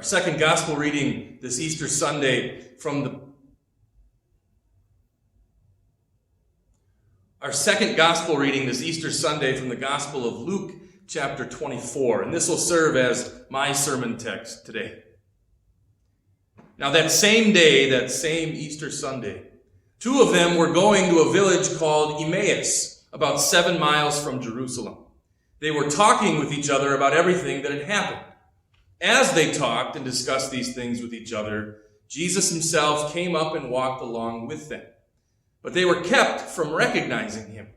Our second gospel reading this Easter Sunday from the Gospel of Luke, chapter 24. And this will serve as my sermon text today. Now that same day, that same Easter Sunday, two of them were going to a village called Emmaus, about 7 miles from Jerusalem. They were talking with each other about everything that had happened. As they talked and discussed these things with each other, Jesus himself came up and walked along with them. But they were kept from recognizing him.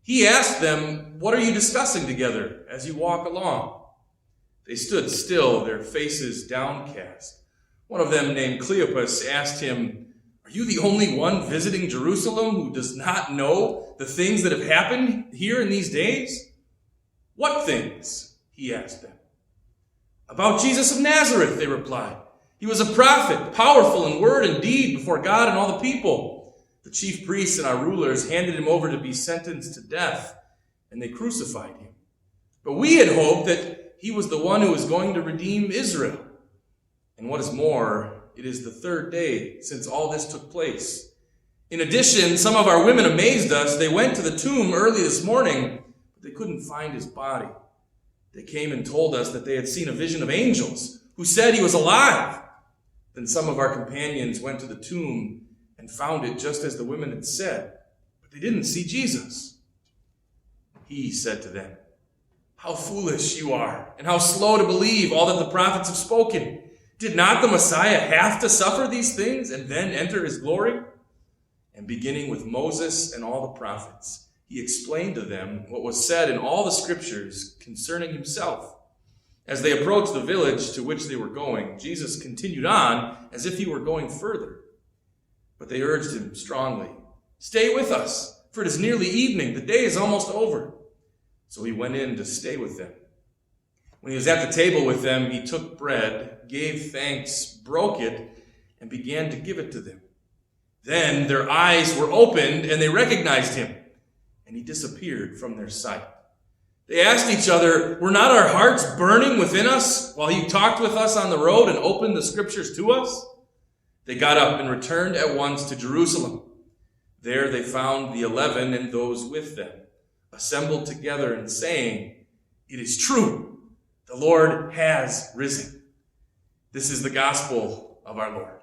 He asked them, "What are you discussing together as you walk along?" They stood still, their faces downcast. One of them, named Cleopas, asked him, "Are you the only one visiting Jerusalem who does not know the things that have happened here in these days?" "What things?" he asked them. "About Jesus of Nazareth," they replied. "He was a prophet, powerful in word and deed before God and all the people. The chief priests and our rulers handed him over to be sentenced to death, and they crucified him. But we had hoped that he was the one who was going to redeem Israel. And what is more, it is the third day since all this took place. In addition, some of our women amazed us. They went to the tomb early this morning, but they couldn't find his body. They came and told us that they had seen a vision of angels who said he was alive. Then some of our companions went to the tomb and found it just as the women had said, but they didn't see Jesus." He said to them, "How foolish you are, and how slow to believe all that the prophets have spoken. Did not the Messiah have to suffer these things and then enter his glory?" And beginning with Moses and all the prophets, he explained to them what was said in all the scriptures concerning himself. As they approached the village to which they were going, Jesus continued on as if he were going further. But they urged him strongly, "Stay with us, for it is nearly evening. The day is almost over." So he went in to stay with them. When he was at the table with them, he took bread, gave thanks, broke it, and began to give it to them. Then their eyes were opened, and they recognized him, and he disappeared from their sight. They asked each other, "Were not our hearts burning within us while he talked with us on the road and opened the scriptures to us?" They got up and returned at once to Jerusalem. There they found the 11 and those with them, assembled together and saying, "It is true, the Lord has risen." This is the gospel of our Lord.